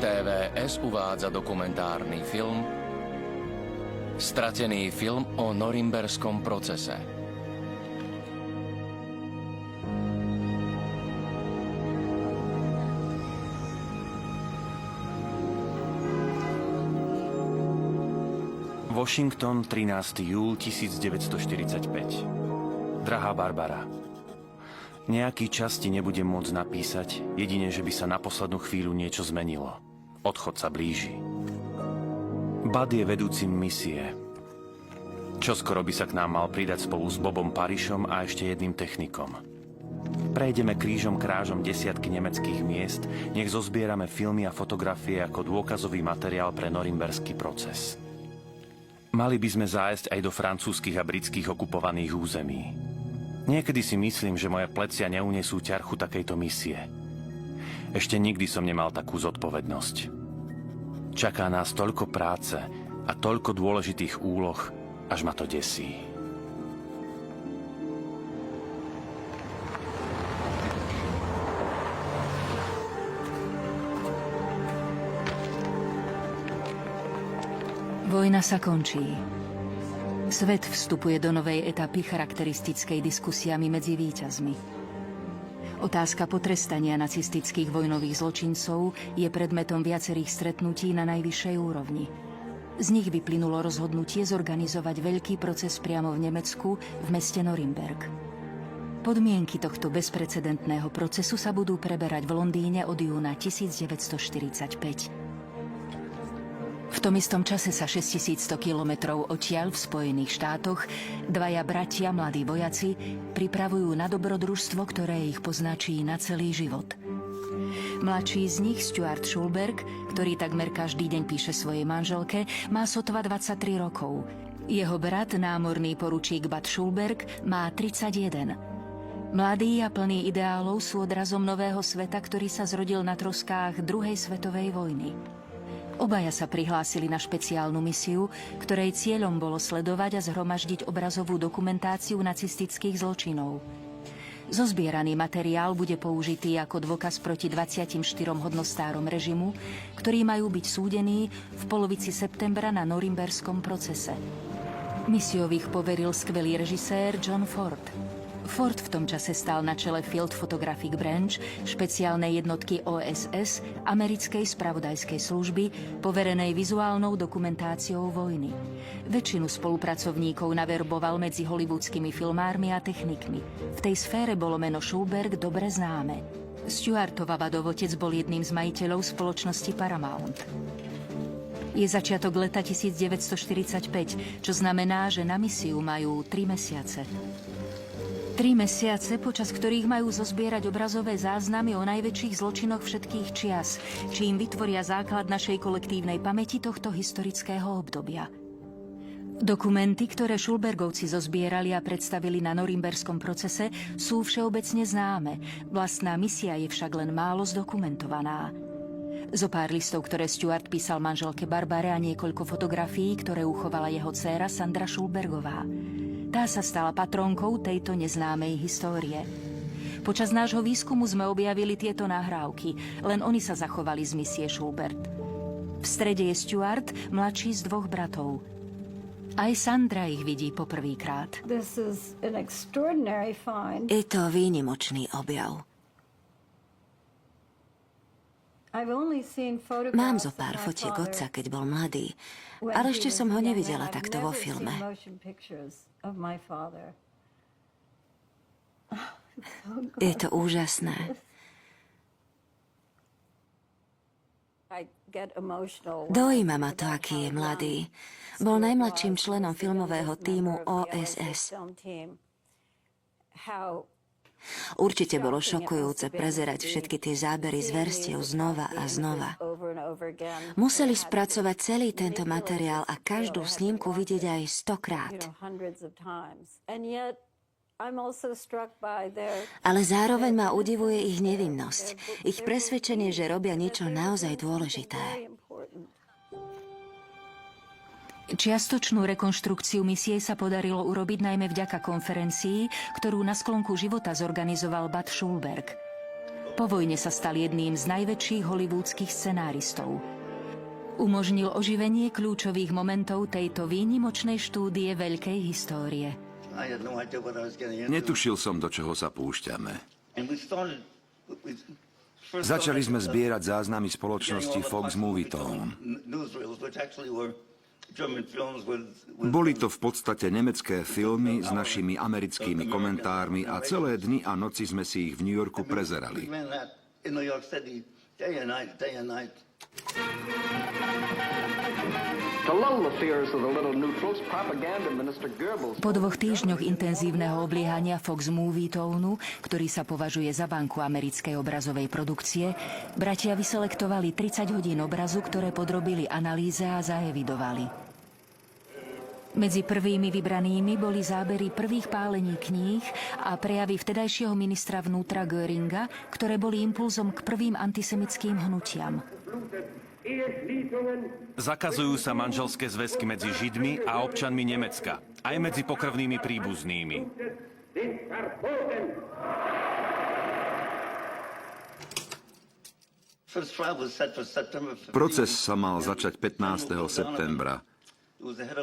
RTVS uvádza dokumentárny film Stratený film o norimberskom procese. Washington, 13. júl 1945. Drahá Barbara, nejaký čas ti nebudem môcť napísať, jedine, že by sa na poslednú chvíľu niečo zmenilo. Odchod sa blíži. Bud je vedúcim misie. Čoskoro by sa k nám mal pridať spolu s Bobom Parišom a ešte jedným technikom. Prejdeme krížom krážom desiatky nemeckých miest, nech zozbierame filmy a fotografie ako dôkazový materiál pre norimberský proces. Mali by sme zájsť aj do francúzskych a britských okupovaných území. Niekedy si myslím, že moje plecia neunesú ťarchu takejto misie. Ešte nikdy som nemal takú zodpovednosť. Čaká nás toľko práce a toľko dôležitých úloh, až ma to desí. Vojna sa končí. Svet vstupuje do novej etapy charakteristickej diskusiami medzi víťazmi. Otázka potrestania nacistických vojnových zločincov je predmetom viacerých stretnutí na najvyššej úrovni. Z nich vyplynulo rozhodnutie zorganizovať veľký proces priamo v Nemecku, v meste Norimberg. Podmienky tohto bezprecedentného procesu sa budú preberať v Londýne od júna 1945. V tom istom čase sa 6100 kilometrov odtiaľ v Spojených štátoch dvaja bratia, mladí vojaci, pripravujú na dobrodružstvo, ktoré ich poznačí na celý život. Mladší z nich, Stuart Schulberg, ktorý takmer každý deň píše svojej manželke, má sotva 23 rokov. Jeho brat, námorný poručík Bud Schulberg, má 31. Mladí a plní ideálov sú odrazom nového sveta, ktorý sa zrodil na troskách druhej svetovej vojny. Obaja sa prihlásili na špeciálnu misiu, ktorej cieľom bolo sledovať a zhromaždiť obrazovú dokumentáciu nacistických zločinov. Zozbieraný materiál bude použitý ako dôkaz proti 24 hodnostárom režimu, ktorí majú byť súdení v polovici septembra na norimberskom procese. Misiou ich poveril skvelý režisér John Ford. Ford v tom čase stál na čele Field Photographic Branch, špeciálnej jednotky OSS, americkej spravodajskej služby, poverenej vizuálnou dokumentáciou vojny. Väčšinu spolupracovníkov naverboval medzi hollywoodskými filmármi a technikmi. V tej sfére bolo meno Schulberg dobre známe. Stuartova Budov otec bol jedným z majiteľov spoločnosti Paramount. Je začiatok leta 1945, čo znamená, že na misiu majú 3 mesiace. 3 mesiace, počas ktorých majú zozbierať obrazové záznamy o najväčších zločinoch všetkých čias, čím vytvoria základ našej kolektívnej pamäti tohto historického obdobia. Dokumenty, ktoré Schulbergovci zozbierali a predstavili na norimberskom procese, sú všeobecne známe. Vlastná misia je však len málo zdokumentovaná. Zopár listov, ktoré Stuart písal manželke Barbare a niekoľko fotografií, ktoré uchovala jeho dcéra Sandra Schulbergová. Tá sa stala patrónkou tejto neznámej histórie. Počas nášho výskumu sme objavili tieto nahrávky, len oni sa zachovali z misie Schulberg. V strede je Stuart, mladší z 2 bratov. Aj Sandra ich vidí poprvýkrát. Je to výnimočný objav. Mám zo pár fotiek otca, keď bol mladý, ale ešte som ho nevidela takto vo filme. Je to úžasné. Dojíma ma to, aký je mladý. Bol najmladším členom filmového tímu OSS. Určite bolo šokujúce prezerať všetky tie zábery z verstiev znova a znova. Museli spracovať celý tento materiál a každú snímku vidieť aj 100-krát. Ale zároveň ma udivuje ich nevinnosť, ich presvedčenie, že robia niečo naozaj dôležité. Čiastočnú rekonštrukciu misie sa podarilo urobiť najmä vďaka konferencii, ktorú na sklonku života zorganizoval Bud Schulberg. Po vojne sa stal jedným z najväčších hollywoodských scenáristov. Umožnil oživenie kľúčových momentov tejto výnimočnej štúdie veľkej histórie. Netušil som, do čoho sa púšťame. Začali sme zbierať záznamy spoločnosti Fox Movietone. Boli to v podstate nemecké filmy s našimi americkými komentármi a celé dni a noci sme si ich v New Yorku prezerali. Po 2 týždňoch intenzívneho obliehania Fox Movietone, ktorý sa považuje za banku americkej obrazovej produkcie, bratia vyselektovali 30 hodín obrazu, ktoré podrobili analýze a zaevidovali. Medzi prvými vybranými boli zábery prvých pálení kníh a prejavy vtedajšieho ministra vnútra Göringa, ktoré boli impulzom k prvým antisemickým hnutiam. Zakazujú sa manželské zväzky medzi Židmi a občanmi Nemecka, aj medzi pokrvnými príbuznými. Proces sa mal začať 15. septembra.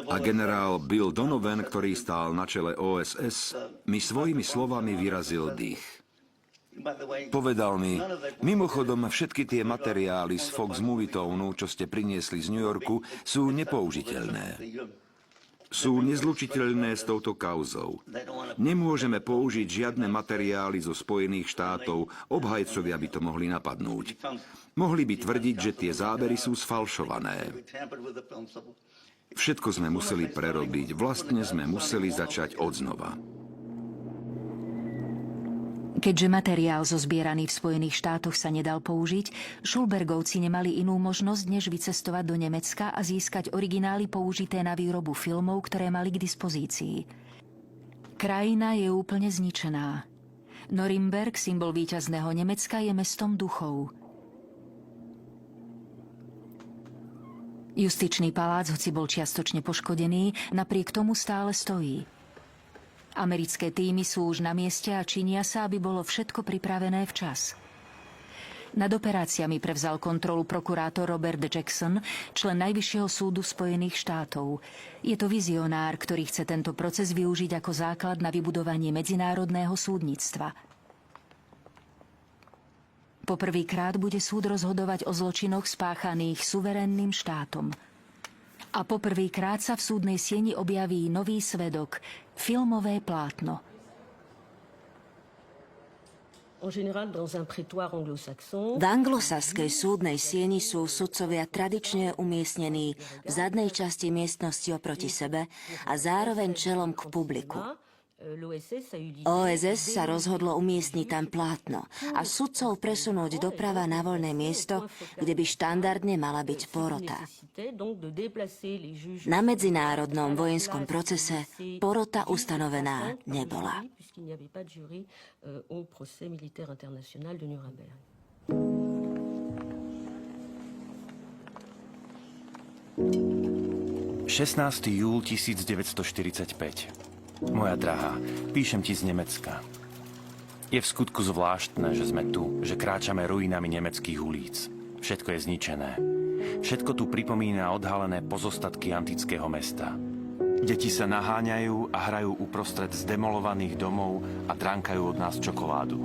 A generál Bill Donovan, ktorý stál na čele OSS, mi svojimi slovami vyrazil dých. Povedal mi, mimochodom všetky tie materiály z Fox Movietone, čo ste priniesli z New Yorku, sú nepoužiteľné. Sú nezlučiteľné s touto kauzou. Nemôžeme použiť žiadne materiály zo Spojených štátov, obhajcovia by to mohli napadnúť. Mohli by tvrdiť, že tie zábery sú sfalšované. Všetko sme museli prerobiť, vlastne sme museli začať odznova. Keďže materiál zozbieraný v Spojených štátoch sa nedal použiť, Schulbergovci nemali inú možnosť, než vycestovať do Nemecka a získať originály použité na výrobu filmov, ktoré mali k dispozícii. Krajina je úplne zničená. Norimberg, symbol víťazného Nemecka, je mestom duchov. Justičný palác, hoci bol čiastočne poškodený, napriek tomu stále stojí. Americké týmy sú už na mieste a činia sa, aby bolo všetko pripravené včas. Nad operáciami prevzal kontrolu prokurátor Robert Jackson, člen Najvyššieho súdu Spojených štátov. Je to vizionár, ktorý chce tento proces využiť ako základ na vybudovanie medzinárodného súdnictva. Poprvýkrát bude súd rozhodovať o zločinoch spáchaných suverénnym štátom. A poprvýkrát sa v súdnej sieni objaví nový svedok, filmové plátno. V anglosaskej súdnej sieni sú sudcovia tradične umiestnení v zadnej časti miestnosti oproti sebe a zároveň čelom k publiku. OSS sa rozhodlo umiestniť tam plátno a sudcov presunúť doprava na voľné miesto, kde by štandardne mala byť porota. Na medzinárodnom vojenskom procese porota ustanovená nebola. 16. júl 1945. Moja drahá, píšem ti z Nemecka. Je v skutku zvláštne, že sme tu, že kráčame ruinami nemeckých ulic. Všetko je zničené. Všetko tu pripomína odhalené pozostatky antického mesta. Deti sa naháňajú a hrajú uprostred zdemolovaných domov a tránkajú od nás čokoládu.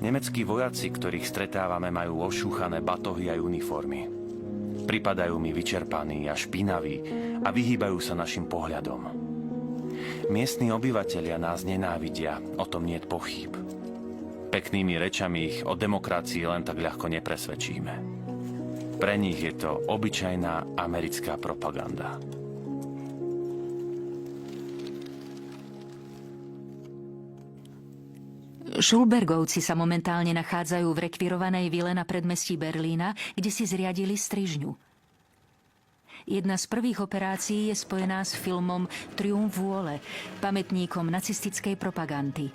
Nemeckí vojaci, ktorých stretávame, majú ošúchané batohy aj uniformy. Pripadajú mi vyčerpaní a špinaví a vyhýbajú sa našim pohľadom. Miestni obyvatelia nás nenávidia, o tom niet pochýb. Peknými rečami ich o demokracii len tak ľahko nepresvedčíme. Pre nich je to obyčajná americká propaganda. Schulbergovci sa momentálne nachádzajú v rekvirovanej vile na predmestí Berlína, kde si zriadili strižňu. Jedna z prvých operácií je spojená s filmom Triumf vôle, pamätníkom nacistickej propagandy.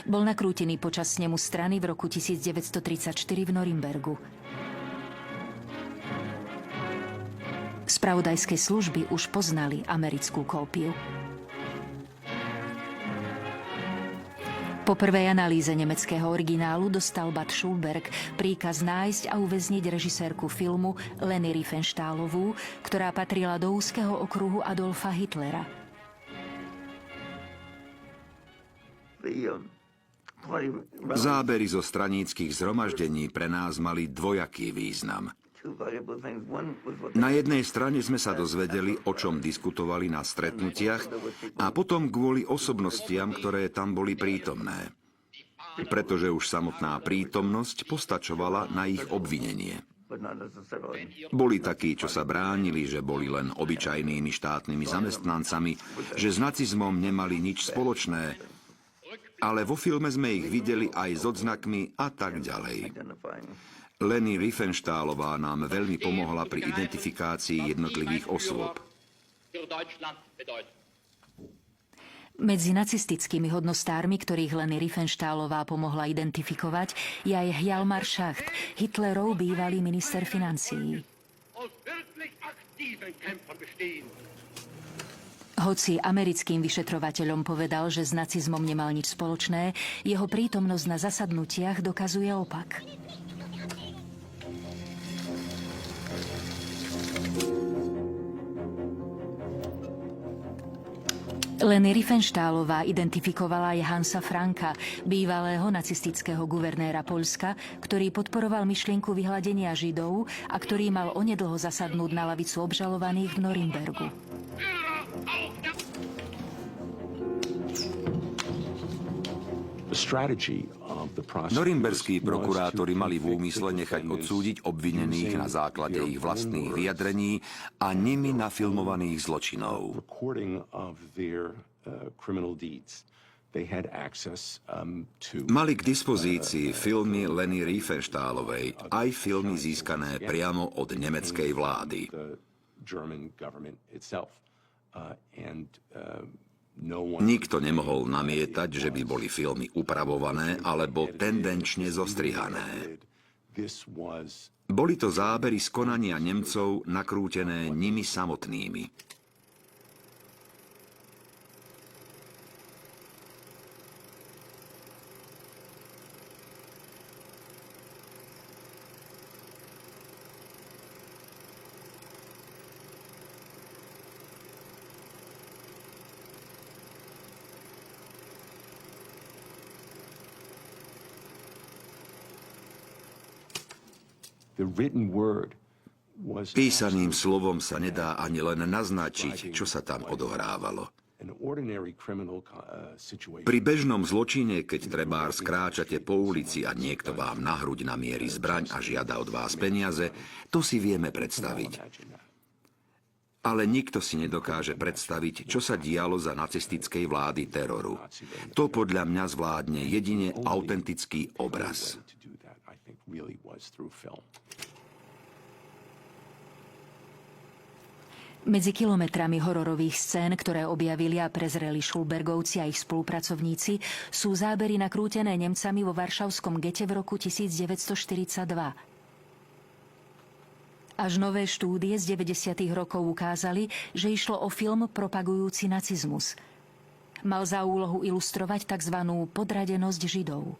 Bol nakrútený počas snemu strany v roku 1934 v Norimbergu. Spravodajské služby už poznali americkú kópiu. Po prvej analýze nemeckého originálu dostal Bad Schulberg príkaz nájsť a uväzniť režisérku filmu Leni Riefenstahlovú, ktorá patrila do úzkeho okruhu Adolfa Hitlera. Zábery zo straníckych zhromaždení pre nás mali dvojaký význam. Na jednej strane sme sa dozvedeli, o čom diskutovali na stretnutiach, a potom kvôli osobnostiam, ktoré tam boli prítomné. Pretože už samotná prítomnosť postačovala na ich obvinenie. Boli takí, čo sa bránili, že boli len obyčajnými štátnymi zamestnancami, že s nacizmom nemali nič spoločné, ale vo filme sme ich videli aj s odznakmi a tak ďalej. Leni Riefenstahlová nám veľmi pomohla pri identifikácii jednotlivých osôb. Medzi nacistickými hodnostármi, ktorých Leni Riefenstahlová pomohla identifikovať, je aj Hjalmar Schacht, Hitlerov bývalý minister financií. Hoci americkým vyšetrovateľom povedal, že s nacizmom nemal nič spoločné, jeho prítomnosť na zasadnutiach dokazuje opak. Leni Riefenstahlová identifikovala aj Hansa Franka, bývalého nacistického guvernéra Poľska, ktorý podporoval myšlienku vyhladenia Židov a ktorý mal onedlho zasadnúť na lavicu obžalovaných v Norimbergu. Norimberskí prokurátori mali v úmysle nechať odsúdiť obvinených na základe ich vlastných vyjadrení a nimi nafilmovaných zločinov. Mali k dispozícii filmy Leni Riefenstahlovej, aj filmy získané priamo od nemeckej vlády. Nikto nemohol namietať, že by boli filmy upravované alebo tendenčne zostrihané. Boli to zábery z konania Nemcov nakrútené nimi samotnými. Písaným slovom sa nedá ani len naznačiť, čo sa tam odohrávalo. Pri bežnom zločine, keď trebár skráčate po ulici a niekto vám na hruď namierí zbraň a žiada od vás peniaze, to si vieme predstaviť. Ale nikto si nedokáže predstaviť, čo sa dialo za nacistickej vlády teroru. To podľa mňa zvládne jedine autentický obraz. Medzi kilometrami hororových scén, ktoré objavili a prezreli Schulbergovci a ich spolupracovníci, sú zábery nakrútené Nemcami vo varšavskom gete v roku 1942. Až nové štúdie z 90. rokov ukázali, že išlo o film propagujúci nacizmus. Mal za úlohu ilustrovať tzv. Podradenosť Židov.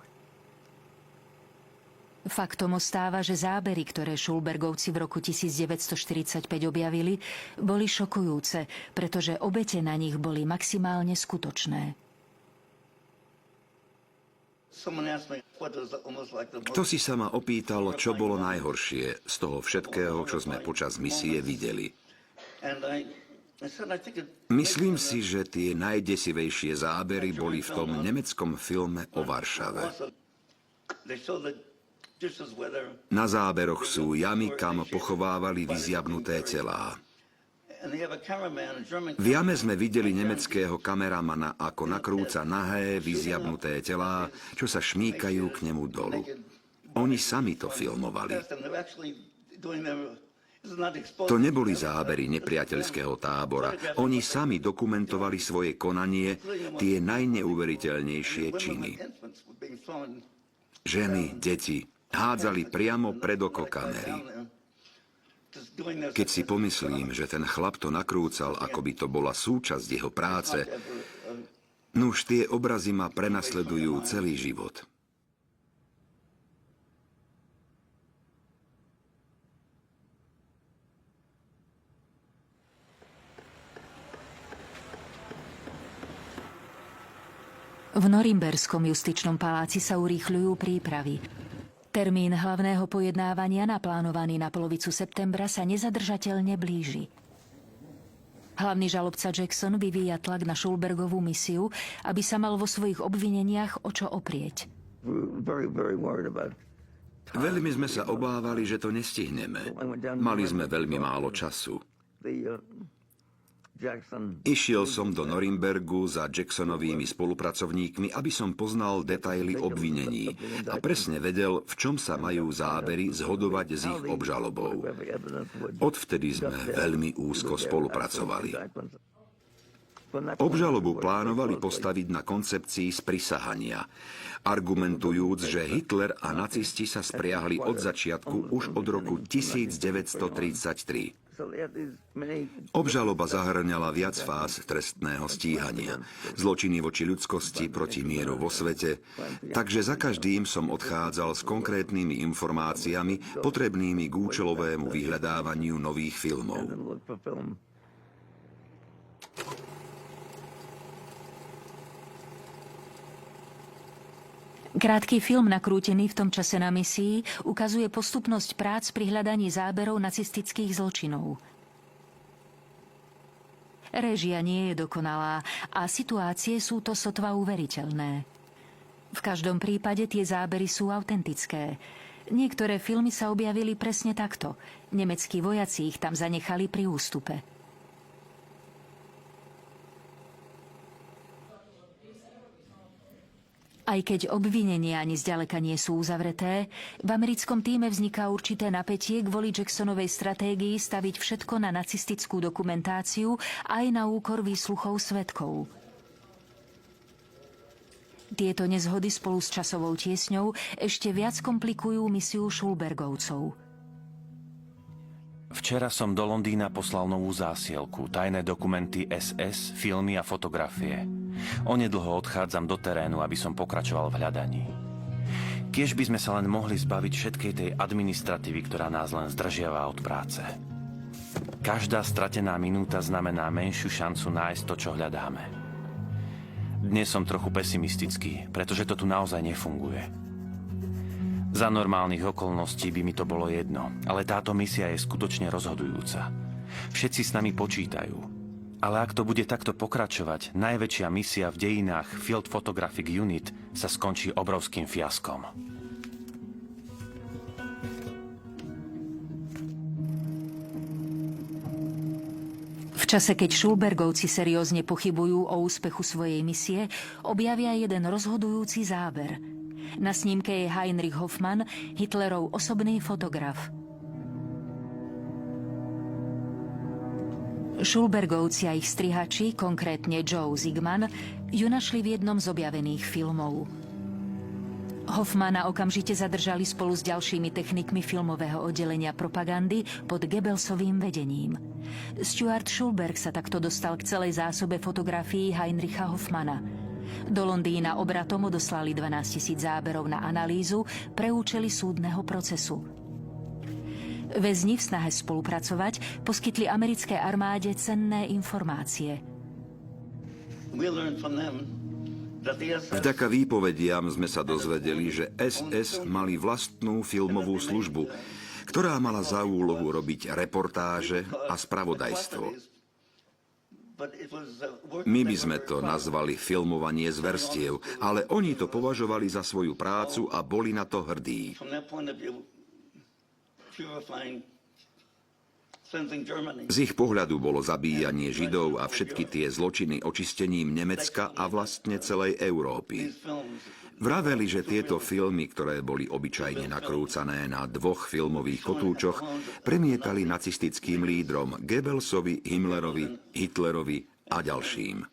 Faktom ostáva, že zábery, ktoré Schulbergovci v roku 1945 objavili, boli šokujúce, pretože obete na nich boli maximálne skutočné. Kto si sa ma opýtal, čo bolo najhoršie z toho všetkého, čo sme počas misie videli? Myslím si, že tie najdesivejšie zábery boli v tom nemeckom filme o Varšave. Na záberoch sú jamy, kam pochovávali vyziabnuté telá. V jame sme videli nemeckého kameramana, ako nakrúca nahé, vyziabnuté telá, čo sa šmýkajú k nemu dolu. Oni sami to filmovali. To neboli zábery nepriateľského tábora. Oni sami dokumentovali svoje konanie, tie najneuveriteľnejšie činy. Ženy, deti hádzali priamo pred oko kamery. Keď si pomyslím, že ten chlap to nakrúcal, ako by to bola súčasť jeho práce, nuž tie obrazy ma prenasledujú celý život. V Norimberskom justičnom paláci sa urýchľujú prípravy. Termín hlavného pojednávania, naplánovaný na polovicu septembra, sa nezadržateľne blíži. Hlavný žalobca Jackson vyvíja tlak na Schulbergovú misiu, aby sa mal vo svojich obvineniach o čo oprieť. Veľmi sme sa obávali, že to nestihneme. Mali sme veľmi málo času. Išiel som do Norimbergu za Jacksonovými spolupracovníkmi, aby som poznal detaily obvinení a presne vedel, v čom sa majú zábery zhodovať s ich obžalobou. Odvtedy sme veľmi úzko spolupracovali. Obžalobu plánovali postaviť na koncepcii sprisahania, argumentujúc, že Hitler a nacisti sa spriahli od začiatku už od roku 1933. Obžaloba zahŕňala viac fáz trestného stíhania, zločiny voči ľudskosti proti mieru vo svete, takže za každým som odchádzal s konkrétnymi informáciami potrebnými k účelovému vyhľadávaniu nových filmov. Krátky film nakrútený v tom čase na misii ukazuje postupnosť prác pri hľadaní záberov nacistických zločinov. Réžia nie je dokonalá a situácie sú to sotva uveriteľné. V každom prípade tie zábery sú autentické. Niektoré filmy sa objavili presne takto. Nemeckí vojaci ich tam zanechali pri ústupe. Aj keď obvinenia ani zďaleka nie sú uzavreté, v americkom tíme vzniká určité napätie kvôli Jacksonovej stratégii staviť všetko na nacistickú dokumentáciu aj na úkor výsluchov svedkov. Tieto nezhody spolu s časovou tiesňou ešte viac komplikujú misiu Schulbergovcov. Včera som do Londýna poslal novú zásielku, tajné dokumenty SS, filmy a fotografie. Onedlho odchádzam do terénu, aby som pokračoval v hľadaní. Kiež by sme sa len mohli zbaviť všetkej tej administratívy, ktorá nás len zdržiava od práce. Každá stratená minúta znamená menšiu šancu nájsť to, čo hľadáme. Dnes som trochu pesimistický, pretože to tu naozaj nefunguje. Za normálnych okolností by mi to bolo jedno, ale táto misia je skutočne rozhodujúca. Všetci s nami počítajú. Ale ak to bude takto pokračovať, najväčšia misia v dejinách Field Photographic Unit sa skončí obrovským fiaskom. V čase, keď Schulbergovci seriózne pochybujú o úspechu svojej misie, objavia jeden rozhodujúci záber. Na snímke je Heinrich Hoffmann, Hitlerov osobný fotograf. Schulbergovci a ich strihači, konkrétne Joe Zsigman, ju našli v jednom z objavených filmov. Hoffmana okamžite zadržali spolu s ďalšími technikmi filmového oddelenia propagandy pod Goebbelsovým vedením. Stuart Schulberg sa takto dostal k celej zásobe fotografií Heinricha Hoffmanna. Do Londýna obratom odoslali 12 000 záberov na analýzu pre účely súdneho procesu. Väzni v snahe spolupracovať poskytli americkej armáde cenné informácie. Vďaka výpovediam sme sa dozvedeli, že SS mali vlastnú filmovú službu, ktorá mala za úlohu robiť reportáže a spravodajstvo. My by sme to nazvali filmovanie zverstiev, ale oni to považovali za svoju prácu a boli na to hrdí. Z ich pohľadu bolo zabíjanie Židov a všetky tie zločiny očistením Nemecka a vlastne celej Európy. Vraveli, že tieto filmy, ktoré boli obyčajne nakrúcané na 2 filmových kotúčoch, premietali nacistickým lídrom Goebbelsovi, Himmlerovi, Hitlerovi a ďalším.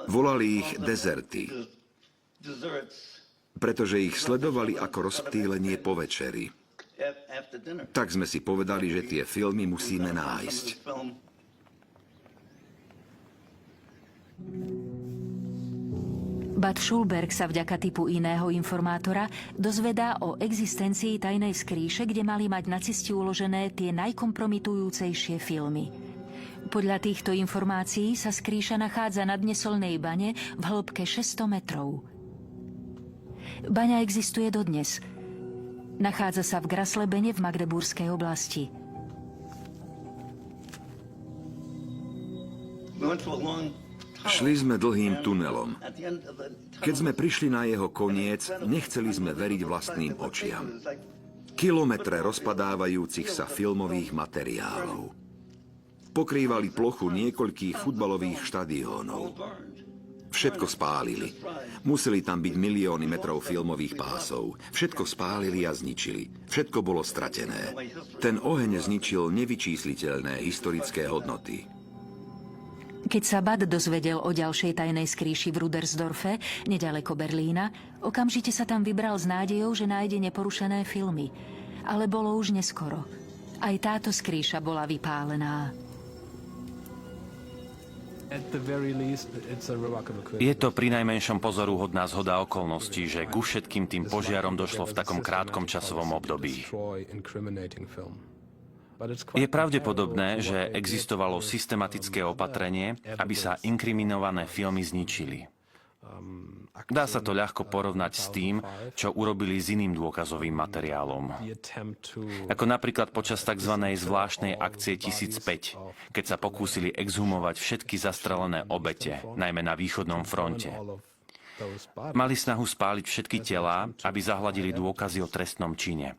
Volali ich dezerty, pretože ich sledovali ako rozptýlenie po večeri. Tak sme si povedali, že tie filmy musíme nájsť. Bud Schulberg sa vďaka typu iného informátora dozvedá o existencii tajnej skrýše, kde mali mať nacisti uložené tie najkompromitujúcejšie filmy. Podľa týchto informácií sa skrýša nachádza na dne solnej bane v hĺbke 600 metrov. Baňa existuje dodnes. Nachádza sa v Graslebene v Magdeburskej oblasti. Šli sme dlhým tunelom. Keď sme prišli na jeho koniec, nechceli sme veriť vlastným očiam. Kilometre rozpadávajúcich sa filmových materiálov. Pokrývali plochu niekoľkých futbalových štadiónov. Všetko spálili. Museli tam byť milióny metrov filmových pásov. Všetko spálili a zničili. Všetko bolo stratené. Ten oheň zničil nevyčísliteľné historické hodnoty. Keď sa Bud dozvedel o ďalšej tajnej skrýši v Rudersdorfe, nedaleko Berlína, okamžite sa tam vybral s nádejou, že nájde neporušené filmy. Ale bolo už neskoro. Aj táto skrýša bola vypálená. Je to prinajmenšom pozoruhodná zhoda okolností, že ku všetkým tým požiarom došlo v takom krátkom časovom období. Je pravdepodobné, že existovalo systematické opatrenie, aby sa inkriminované filmy zničili. Dá sa to ľahko porovnať s tým, čo urobili s iným dôkazovým materiálom. Ako napríklad počas tzv. Zvláštnej akcie 1005, keď sa pokúsili exhumovať všetky zastrelené obete, najmä na východnom fronte. Mali snahu spáliť všetky telá, aby zahladili dôkazy o trestnom čine.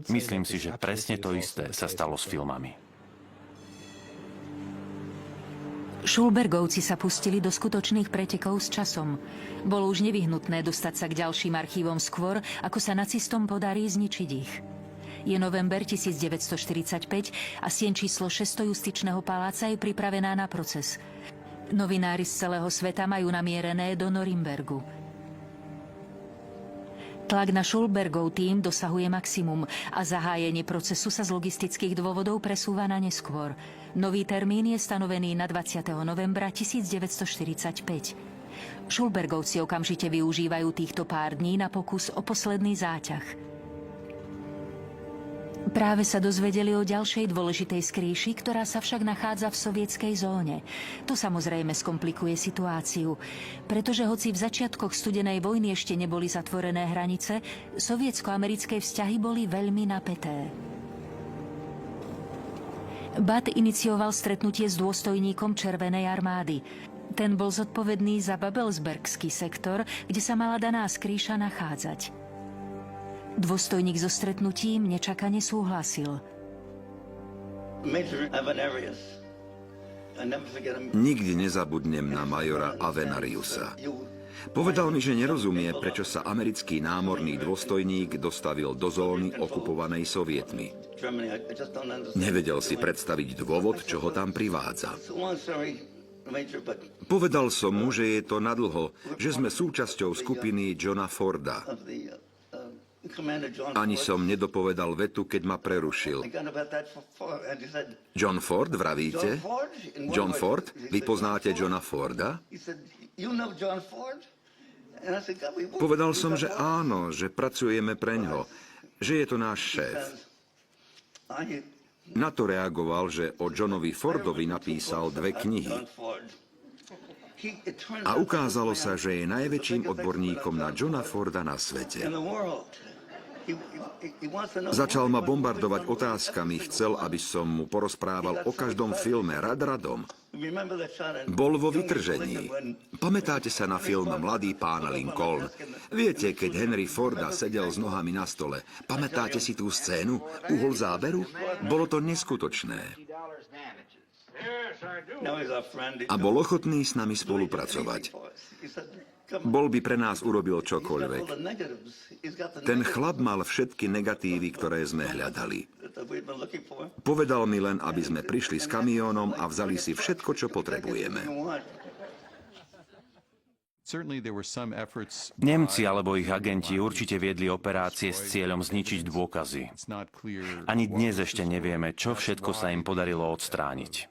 Myslím si, že presne to isté sa stalo s filmami. Schulbergovci sa pustili do skutočných pretekov s časom. Bolo už nevyhnutné dostať sa k ďalším archívom skôr, ako sa nacistom podarí zničiť ich. Je november 1945 a sieň číslo 600 Justičného paláca je pripravená na proces. Novinári z celého sveta majú namierené do Norimbergu. Tlak na Schulbergov tím dosahuje maximum a zahájenie procesu sa z logistických dôvodov presúva na neskôr. Nový termín je stanovený na 20. novembra 1945. Schulbergovci okamžite využívajú týchto pár dní na pokus o posledný záťah. Práve sa dozvedeli o ďalšej dôležitej skrýši, ktorá sa však nachádza v sovietskej zóne. To samozrejme skomplikuje situáciu, pretože hoci v začiatkoch studenej vojny ešte neboli zatvorené hranice, sovietsko-americké vzťahy boli veľmi napäté. Bud inicioval stretnutie s dôstojníkom Červenej armády. Ten bol zodpovedný za Babelsbergský sektor, kde sa mala daná skrýša nachádzať. Dôstojník so stretnutím nečakane súhlasil. Nikdy nezabudnem na majora Avenariusa. Povedal mi, že nerozumie, prečo sa americký námorný dôstojník dostavil do zóny okupovanej Sovietmi. Nevedel si predstaviť dôvod, čo ho tam privádza. Povedal som mu, že je to nadlho, že sme súčasťou skupiny Johna Forda. Ani som nedopovedal vetu, keď ma prerušil. John Ford, vravíte? John Ford? Vy poznáte Johna Forda? Povedal som, že áno, že pracujeme preňho, že je to náš šéf. Na to reagoval, že o Johnovi Fordovi napísal 2 knihy. A ukázalo sa, že je najväčším odborníkom na Johna Forda na svete. Začal ma bombardovať otázkami, chcel, aby som mu porozprával o každom filme rad radom. Bol vo vytržení. Pamätáte sa na film Mladý pán Lincoln? Viete, keď Henry Forda sedel s nohami na stole, pamätáte si tú scénu? Uhol záberu? Bolo to neskutočné. A bol ochotný s nami spolupracovať. Bol by pre nás urobil čokoľvek. Ten chlap mal všetky negatívy, ktoré sme hľadali. Povedal mi len, aby sme prišli s kamiónom a vzali si všetko, čo potrebujeme. Nemci alebo ich agenti určite viedli operácie s cieľom zničiť dôkazy. Ani dnes ešte nevieme, čo všetko sa im podarilo odstrániť.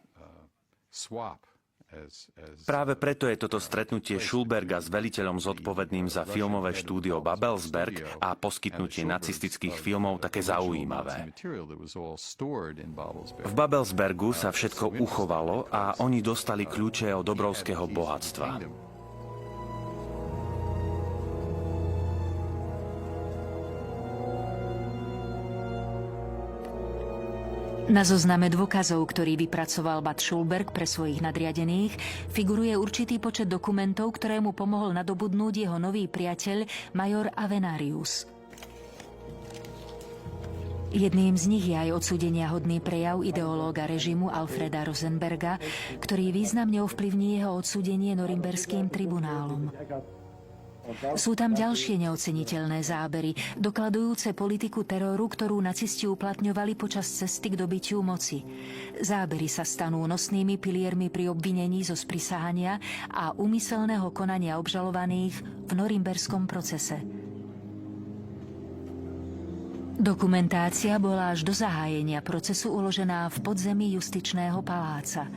Práve preto je toto stretnutie Schulberga s veliteľom zodpovedným za filmové štúdio Babelsberg a poskytnutie nacistických filmov také zaujímavé. V Babelsbergu sa všetko uchovalo a oni dostali kľúče od obrovského bohatstva. Na zozname dôkazov, ktorý vypracoval Bud Schulberg pre svojich nadriadených, figuruje určitý počet dokumentov, ktoré mu pomohol nadobudnúť jeho nový priateľ, major Avenarius. Jedným z nich je aj odsúdeniahodný prejav ideológa režimu Alfreda Rosenberga, ktorý významne ovplyvní jeho odsúdenie Norimberským tribunálom. Sú tam ďalšie neoceniteľné zábery, dokladujúce politiku teroru, ktorú nacisti uplatňovali počas cesty k dobytiu moci. Zábery sa stanú nosnými piliermi pri obvinení zo sprisahania a úmyselného konania obžalovaných v norimberskom procese. Dokumentácia bola až do zahájenia procesu uložená v podzemí justičného paláca.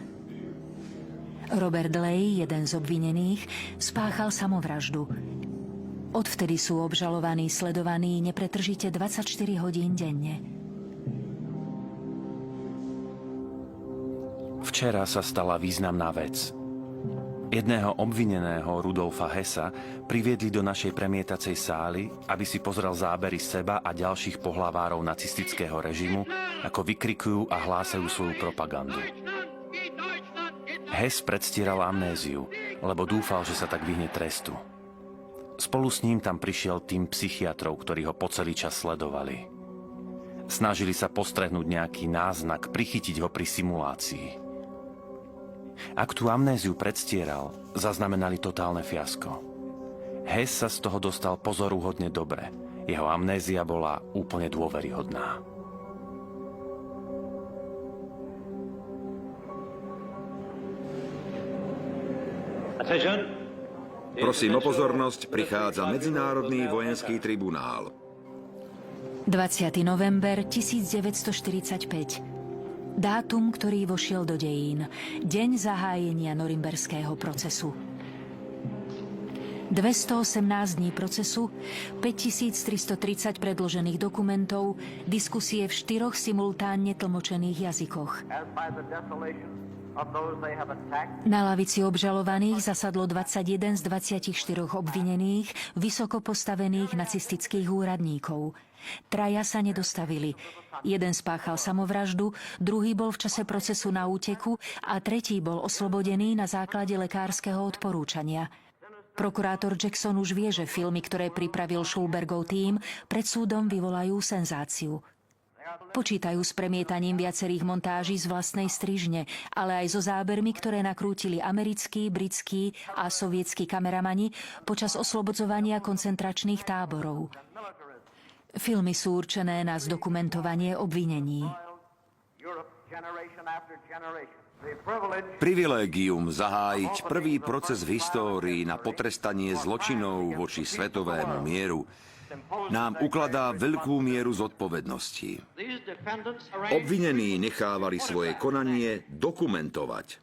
Robert Ley, jeden z obvinených, spáchal samovraždu. Odvtedy sú obžalovaní sledovaní nepretržite 24 hodín denne. Včera sa stala významná vec. Jedného obvineného, Rudolfa Hessa, priviedli do našej premietacej sály, aby si pozrel zábery seba a ďalších pohlavárov nacistického režimu, ako vykrikujú a hlásajú svoju propagandu. Hess predstieral amnéziu, lebo dúfal, že sa tak vyhne trestu. Spolu s ním tam prišiel tým psychiatrov, ktorí ho po celý čas sledovali. Snažili sa postrehnúť nejaký náznak, prichytiť ho pri simulácii. Ak tú amnéziu predstieral, zaznamenali totálne fiasko. Hess sa z toho dostal pozoruhodne dobre. Jeho amnézia bola úplne dôveryhodná. Prosím o pozornosť, prichádza Medzinárodný vojenský tribunál. 20. november 1945. Dátum, ktorý vošiel do dejín. Deň zahájenia norimberského procesu. 218 dní procesu, 5330 predložených dokumentov, diskusie v 4 simultánne tlmočených jazykoch. Na lavici obžalovaných zasadlo 21 z 24 obvinených, vysoko postavených nacistických úradníkov. Traja sa nedostavili. Jeden spáchal samovraždu, druhý bol v čase procesu na úteku a tretí bol oslobodený na základe lekárskeho odporúčania. Prokurátor Jackson už vie, že filmy, ktoré pripravil Schulbergov tím, pred súdom vyvolajú senzáciu. Počítajú s premietaním viacerých montáží z vlastnej strižne, ale aj so zábermi, ktoré nakrútili americkí, britskí a sovietskí kameramani počas oslobodzovania koncentračných táborov. Filmy sú určené na zdokumentovanie obvinení. Privilégium zahájiť prvý proces v histórii na potrestanie zločinov voči svetovému mieru nám ukladá veľkú mieru zodpovednosti. Obvinení nechávali svoje konanie dokumentovať.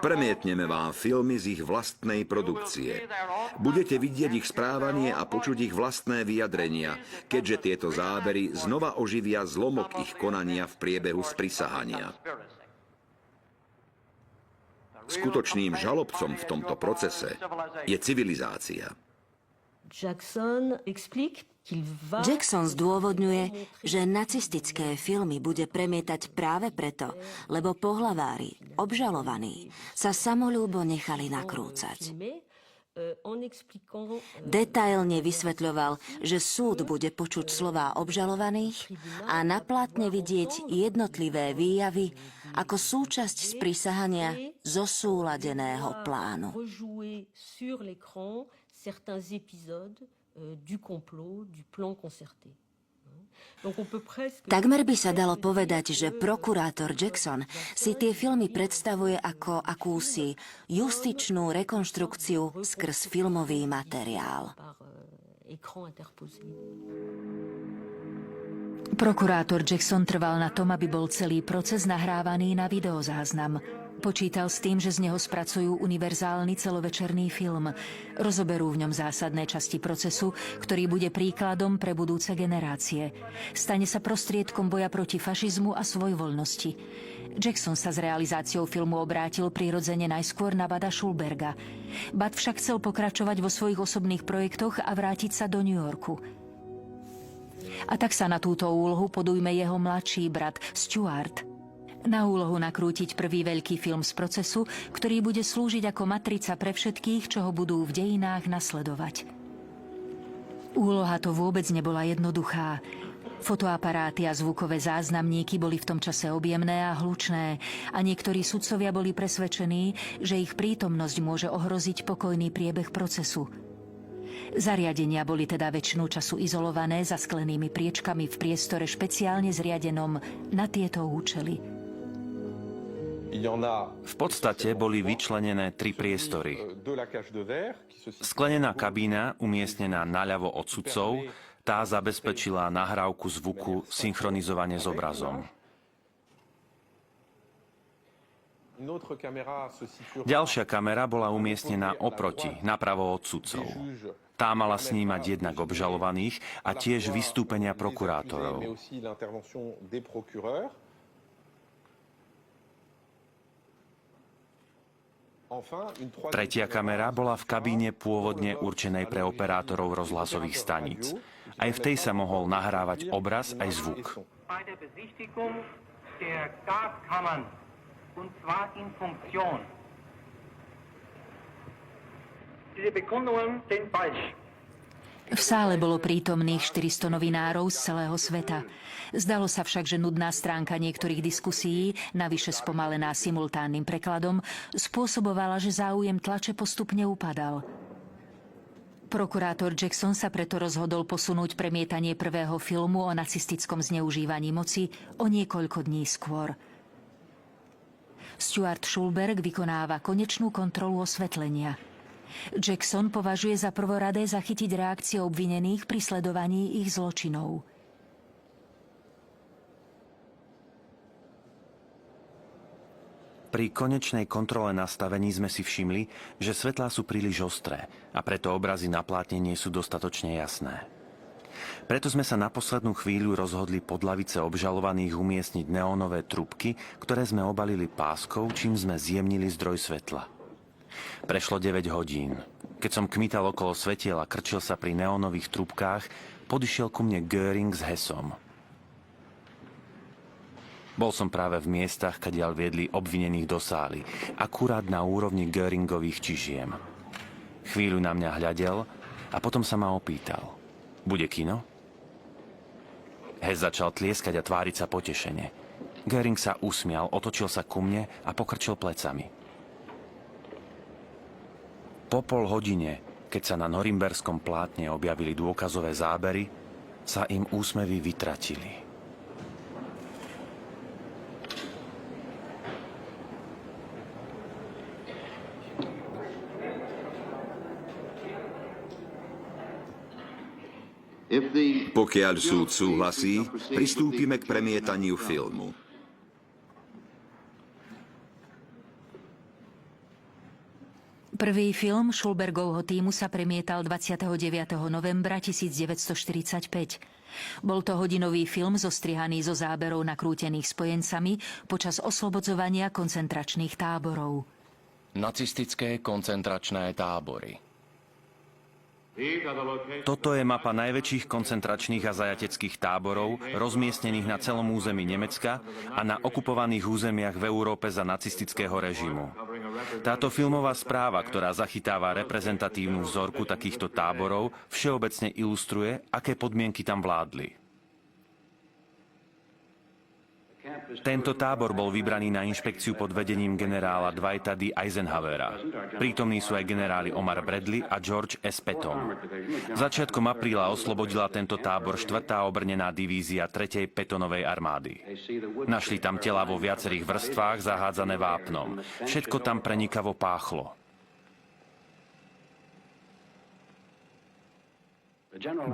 Premietneme vám filmy z ich vlastnej produkcie. Budete vidieť ich správanie a počuť ich vlastné vyjadrenia, keďže tieto zábery znova oživia zlomok ich konania v priebehu sprisahania. Skutočným žalobcom v tomto procese je civilizácia. Jackson zdôvodňuje, že nacistické filmy bude premietať práve preto, lebo pohlavári, obžalovaní, sa samoľúbo nechali nakrúcať. Detailne vysvetľoval, že súd bude počuť slová obžalovaných a na plátne vidieť jednotlivé výjavy ako súčasť sprisahania zosúladeného plánu. Takmer by sa dalo povedať, že prokurátor Jackson si tie filmy predstavuje ako akúsi justičnú rekonštrukciu skrz filmový materiál. Prokurátor Jackson trval na tom, aby bol celý proces nahrávaný na videozáznam. Počítal s tým, že z neho spracujú univerzálny celovečerný film. Rozoberú v ňom zásadné časti procesu, ktorý bude príkladom pre budúce generácie. Stane sa prostriedkom boja proti fašizmu a svojvoľnosti. Jackson sa s realizáciou filmu obrátil prirodzene najskôr na Budda Schulberga. Bud však chcel pokračovať vo svojich osobných projektoch a vrátiť sa do New Yorku. A tak sa na túto úlohu podujme jeho mladší brat Stuart. Na úlohu nakrútiť prvý veľký film z procesu, ktorý bude slúžiť ako matrica pre všetkých, čo ho budú v dejinách nasledovať. Úloha to vôbec nebola jednoduchá. Fotoaparáty a zvukové záznamníky boli v tom čase objemné a hlučné a niektorí sudcovia boli presvedčení, že ich prítomnosť môže ohroziť pokojný priebeh procesu. Zariadenia boli teda väčšinu času izolované za sklenými priečkami v priestore špeciálne zriadenom na tieto účely. V podstate boli vyčlenené 3 priestory. Sklenená kabína, umiestnená naľavo od sudcov, tá zabezpečila nahrávku zvuku synchronizovane s obrazom. Ďalšia kamera bola umiestnená oproti, napravo od sudcov. Tá mala snímať jednak obžalovaných a tiež vystúpenia prokurátorov. Tretia kamera bola v kabíne pôvodne určenej pre operátorov rozhlasových staníc. Aj v tej sa mohol nahrávať obraz aj zvuk. V sále bolo prítomných 400 novinárov z celého sveta. Zdalo sa však, že nudná stránka niektorých diskusí, navyše spomalená simultánnym prekladom, spôsobovala, že záujem tlače postupne upadal. Prokurátor Jackson sa preto rozhodol posunúť premietanie prvého filmu o nacistickom zneužívaní moci o niekoľko dní skôr. Stuart Schulberg vykonáva konečnú kontrolu osvetlenia. Jackson považuje za prvoradé zachytiť reakcie obvinených pri sledovaní ich zločinov. Pri konečnej kontrole nastavení sme si všimli, že svetlá sú príliš ostré a preto obrazy na plátne nie sú dostatočne jasné. Preto sme sa na poslednú chvíľu rozhodli pod lavice obžalovaných umiestniť neónové trubky, ktoré sme obalili páskou, čím sme zjemnili zdroj svetla. Prešlo 9 hodín. Keď som kmital okolo svetiel a krčil sa pri neónových trubkách, podišiel ku mne Göring s Hessom. Bol som práve v miestach, kadiaľ viedli obvinených do sály, akurát na úrovni Göringových čižiem. Chvíľu na mňa hľadel a potom sa ma opýtal. Bude kino? Hess začal tlieskať a tváriť sa potešene. Göring sa usmial, otočil sa ku mne a pokrčil plecami. Po pol hodine, keď sa na norimberskom plátne objavili dôkazové zábery, sa im úsmevy vytratili. Pokiaľ súd súhlasí, pristúpime k premietaniu filmu. Prvý film Schulbergovho tímu sa premietal 29. novembra 1945. Bol to hodinový film zostrihaný zo záberov nakrútených spojencami počas oslobodzovania koncentračných táborov. Nacistické koncentračné tábory. Toto je mapa najväčších koncentračných a zajateckých táborov, rozmiestnených na celom území Nemecka a na okupovaných územiach v Európe za nacistického režimu. Táto filmová správa, ktorá zachytáva reprezentatívnu vzorku takýchto táborov, všeobecne ilustruje, aké podmienky tam vládli. Tento tábor bol vybraný na inšpekciu pod vedením generála Dwighta D. Eisenhowera. Prítomní sú aj generáli Omar Bradley a George S. Patton. Začiatkom apríla oslobodila tento tábor 4. obrnená divízia 3. Pattonovej armády. Našli tam tela vo viacerých vrstvách zahádzané vápnom. Všetko tam prenikavo páchlo.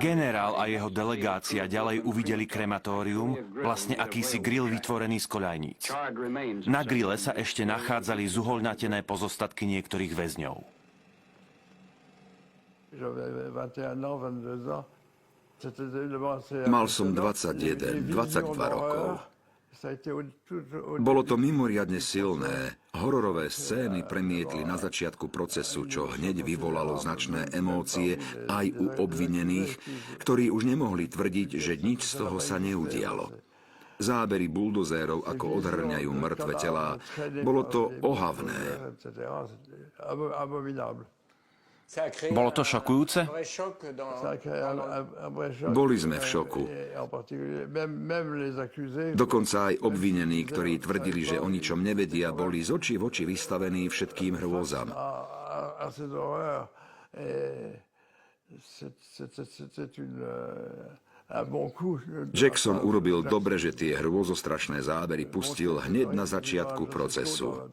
Generál a jeho delegácia ďalej uvideli krematórium, vlastne akýsi grill vytvorený z koľajníc. Na grille sa ešte nachádzali zuhoľnatené pozostatky niektorých väzňov. Mal som 21, 22 rokov. Bolo to mimoriadne silné. Hororové scény premietli na začiatku procesu, čo hneď vyvolalo značné emócie aj u obvinených, ktorí už nemohli tvrdiť, že nič z toho sa neudialo. Zábery buldozérov, ako odhrňajú mŕtve telá, bolo to ohavné. Bolo to šokujúce? Boli sme v šoku. Dokonca aj obvinení, ktorí tvrdili, že o ničom nevedia, boli z očí v oči vystavení všetkým hrôzam. Jackson urobil dobre, že tie hrôzostrašné zábery pustil hneď na začiatku procesu.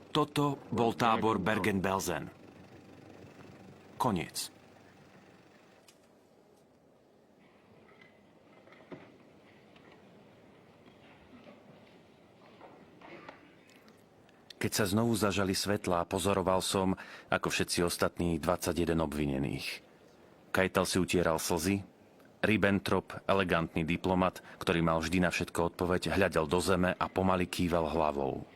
Toto bol tábor Bergen-Belsen. Koniec. Keď sa znovu zažali svetlá, pozoroval som, ako všetci ostatní 21 obvinených. Keitel si utieral slzy, Ribbentrop, elegantný diplomat, ktorý mal vždy na všetko odpoveď, hľadel do zeme a pomaly kýval hlavou.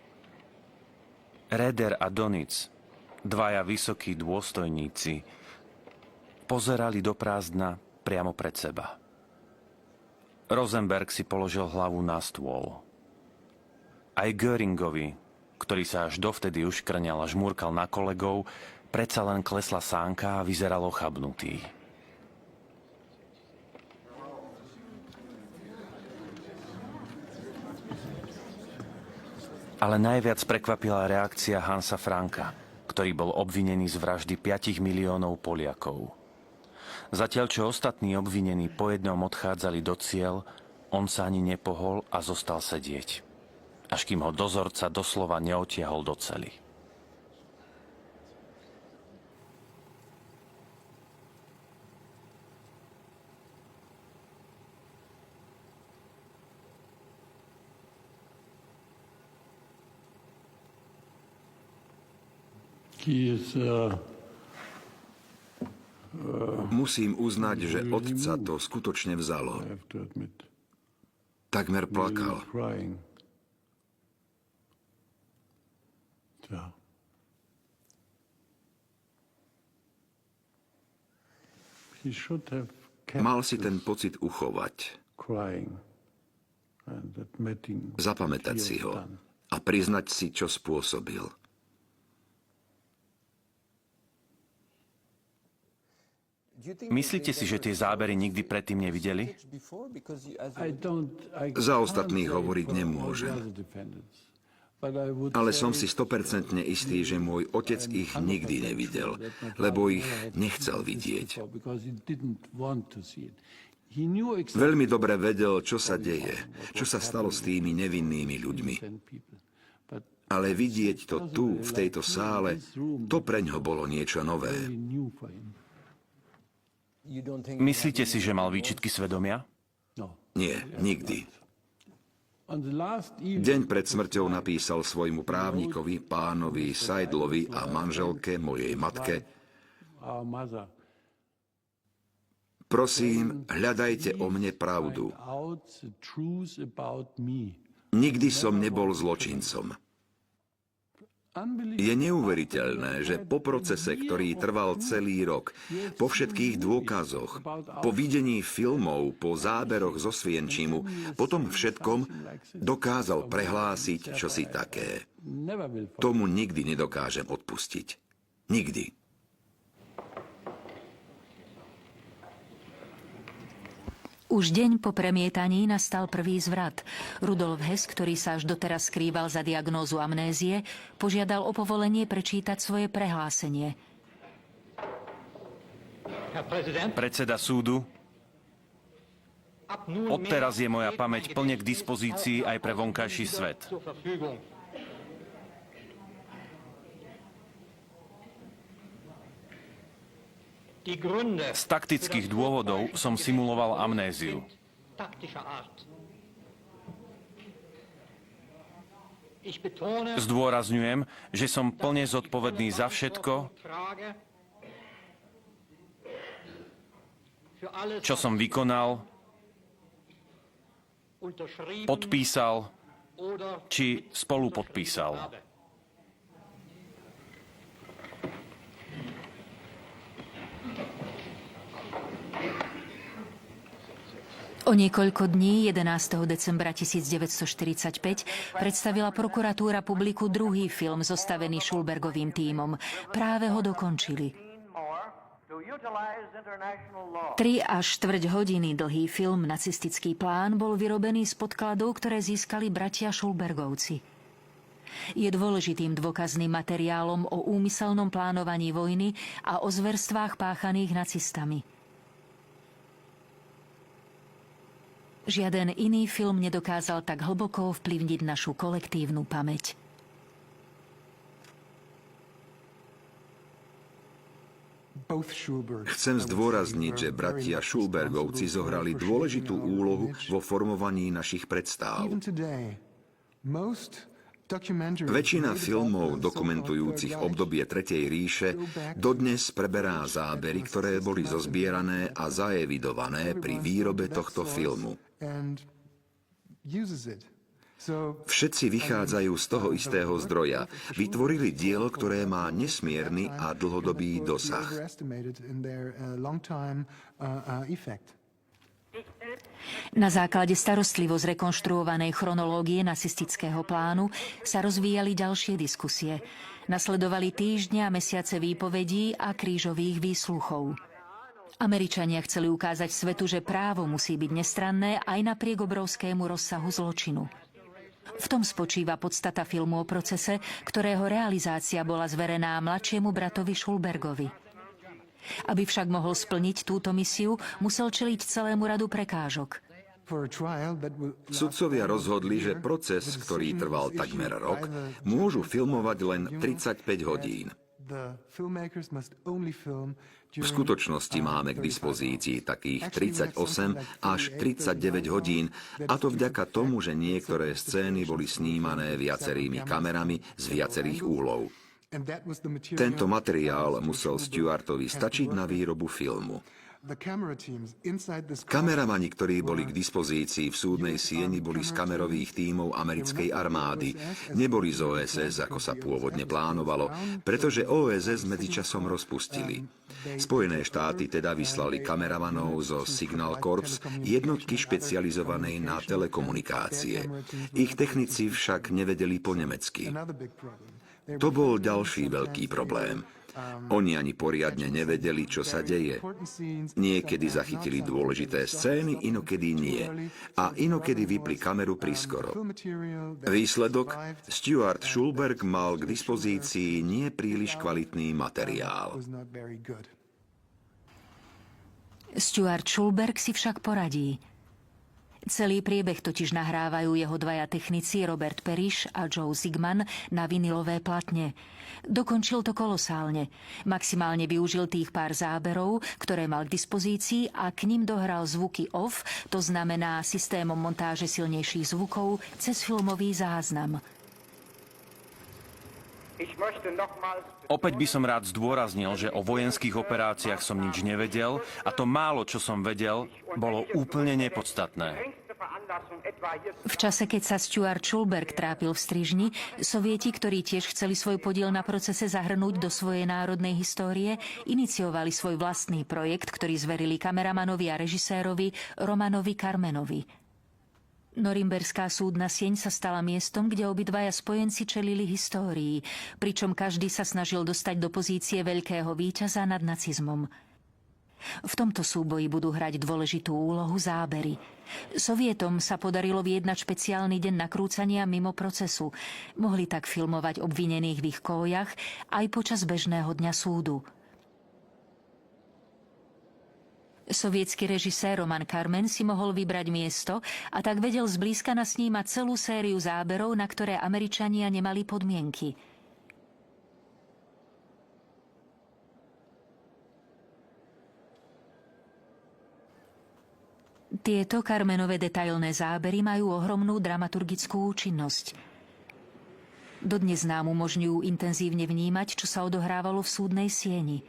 Raeder a Dönitz, dvaja vysokí dôstojníci, pozerali do prázdna priamo pred seba. Rosenberg si položil hlavu na stôl. Aj Göringovi, ktorý sa až dovtedy uškrňal a žmúrkal na kolegov, predsa len klesla sánka a vyzeral ochabnutý. Ale najviac prekvapila reakcia Hansa Franka, ktorý bol obvinený z vraždy 5 miliónov Poliakov. Zatiaľ, čo ostatní obvinení po jednom odchádzali do ciel, on sa ani nepohol a zostal sedieť, až kým ho dozorca doslova neotiahol do cely. Musím uznať, že otca to skutočne vzalo. Takmer plakal. Mal si ten pocit uchovať, zapamätať si ho a priznať si, čo spôsobil. Myslíte si, že tie zábery nikdy predtým nevideli? Za ostatných hovoriť nemôžem. Ale som si 100% istý, že môj otec ich nikdy nevidel, lebo ich nechcel vidieť. Veľmi dobre vedel, čo sa deje, čo sa stalo s tými nevinnými ľuďmi. Ale vidieť to tu, v tejto sále, to preňho bolo niečo nové. Myslíte si, že mal výčitky svedomia? Nie, nikdy. Deň pred smrťou napísal svojmu právnikovi, pánovi Seidlovi a manželke, mojej matke: Prosím, hľadajte o mne pravdu. Nikdy som nebol zločincom. Je neuveriteľné, že po procese, ktorý trval celý rok, po všetkých dôkazoch, po videní filmov, po záberoch zo Svienčimu, po tom všetkom dokázal prehlásiť čosi také. Tomu nikdy nedokážem odpustiť. Nikdy. Už deň po premietaní nastal prvý zvrat. Rudolf Hess, ktorý sa až doteraz skrýval za diagnózu amnézie, požiadal o povolenie prečítať svoje prehlásenie. Predseda súdu, odteraz je moja pamäť plne k dispozícii aj pre vonkajší svet. Z taktických dôvodov som simuloval amnéziu. Zdôrazňujem, že som plne zodpovedný za všetko, čo som vykonal, podpísal či spolupodpísal. O niekoľko dní, 11. decembra 1945, predstavila prokuratúra publiku druhý film zostavený Schulbergovým tímom. Práve ho dokončili. 3 až 4 hodiny dlhý film Nacistický plán bol vyrobený z podkladov, ktoré získali bratia Schulbergovci. Je dôležitým dôkazným materiálom o úmyselnom plánovaní vojny a o zverstvách páchaných nacistami. Žiaden iný film nedokázal tak hlboko ovplyvniť našu kolektívnu pamäť. Chcem zdôrazniť, že bratia Schulbergovci zohrali dôležitú úlohu vo formovaní našich predstáv. Väčšina filmov dokumentujúcich obdobie Tretej ríše dodnes preberá zábery, ktoré boli zozbierané a zaevidované pri výrobe tohto filmu. Všetci vychádzajú z toho istého zdroja. Vytvorili dielo, ktoré má nesmierny a dlhodobý dosah. Na základe starostlivo zrekonštruovanej chronológie nacistického plánu sa rozvíjali ďalšie diskusie. Nasledovali týždne a mesiace výpovedí a krížových výsluchov. Američania chceli ukázať svetu, že právo musí byť nestranné aj napriek obrovskému rozsahu zločinu. V tom spočíva podstata filmu o procese, ktorého realizácia bola zverená mladšiemu bratovi Schulbergovi. Aby však mohol splniť túto misiu, musel čeliť celému radu prekážok. Sudcovia rozhodli, že proces, ktorý trval takmer rok, môžu filmovať len 35 hodín. V skutočnosti máme k dispozícii takých 38 až 39 hodín, a to vďaka tomu, že niektoré scény boli snímané viacerými kamerami z viacerých úhlov. Tento materiál musel Stuartovi stačiť na výrobu filmu. Kameramani, ktorí boli k dispozícii v súdnej sieni, boli z kamerových tímov americkej armády. Neboli z OSS, ako sa pôvodne plánovalo, pretože OSS medzičasom rozpustili. Spojené štáty teda vyslali kameramanov zo Signal Corps, jednotky špecializovanej na telekomunikácie. Ich technici však nevedeli po nemecky. To bol ďalší veľký problém. Oni ani poriadne nevedeli, čo sa deje. Niekedy zachytili dôležité scény, inokedy nie. A inokedy vypli kameru priskoro. Výsledok? Stuart Schulberg mal k dispozícii nie príliš kvalitný materiál. Stuart Schulberg si však poradí. Celý priebeh totiž nahrávajú jeho dvaja technici Robert Parrish a Joe Zigman na vinilové platne. Dokončil to kolosálne. Maximálne využil tých pár záberov, ktoré mal k dispozícii a k ním dohral zvuky off, to znamená systémom montáže silnejších zvukov cez filmový záznam. Opäť by som rád zdôraznil, že o vojenských operáciách som nič nevedel a to málo, čo som vedel, bolo úplne nepodstatné. V čase, keď sa Stuart Schulberg trápil v strižni, Sovieti, ktorí tiež chceli svoj podiel na procese zahrnúť do svojej národnej histórie, iniciovali svoj vlastný projekt, ktorý zverili kameramanovi a režisérovi Romanovi Karmenovi. Norimberská súdna sieň sa stala miestom, kde obidvaja spojenci čelili histórii, pričom každý sa snažil dostať do pozície veľkého víťaza nad nacizmom. V tomto súboji budú hrať dôležitú úlohu zábery. Sovietom sa podarilo vyjednať špeciálny deň nakrúcania mimo procesu. Mohli tak filmovať obvinených v ich kójach aj počas bežného dňa súdu. Sovietský režisér Roman Karmen si mohol vybrať miesto a tak vedel zblízka nasnímať celú sériu záberov, na ktoré Američania nemali podmienky. Tieto Karmenové detailné zábery majú ohromnú dramaturgickú účinnosť. Dodnes nám umožňujú intenzívne vnímať, čo sa odohrávalo v súdnej sieni.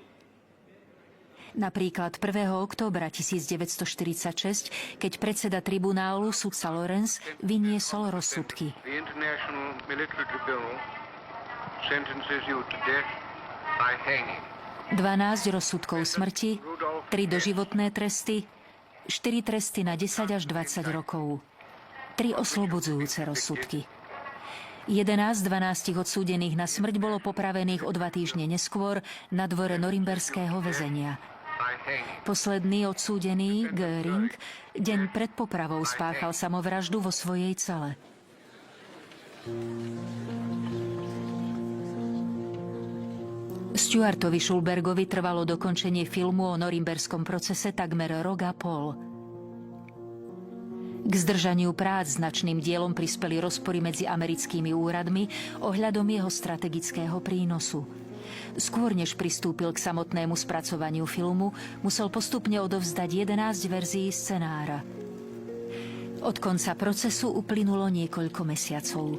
Napríklad 1. októbra 1946, keď predseda tribunálu sudca Lawrence vyniesol rozsudky. 12 rozsudkov smrti, 3 doživotné tresty, 4 tresty na 10 až 20 rokov, 3 oslobodzujúce rozsudky. 11 z 12 odsúdených na smrť bolo popravených o 2 týždne neskôr na dvore norimberského väzenia. Posledný odsúdený, Göring, deň pred popravou spáchal samovraždu vo svojej cele. Stuartovi Schulbergovi trvalo dokončenie filmu o norimberskom procese takmer rok a pol. K zdržaniu prác značným dielom prispeli rozpory medzi americkými úradmi ohľadom jeho strategického prínosu. Skôr než pristúpil k samotnému spracovaniu filmu, musel postupne odovzdať 11 verzií scenára. Od konca procesu uplynulo niekoľko mesiacov.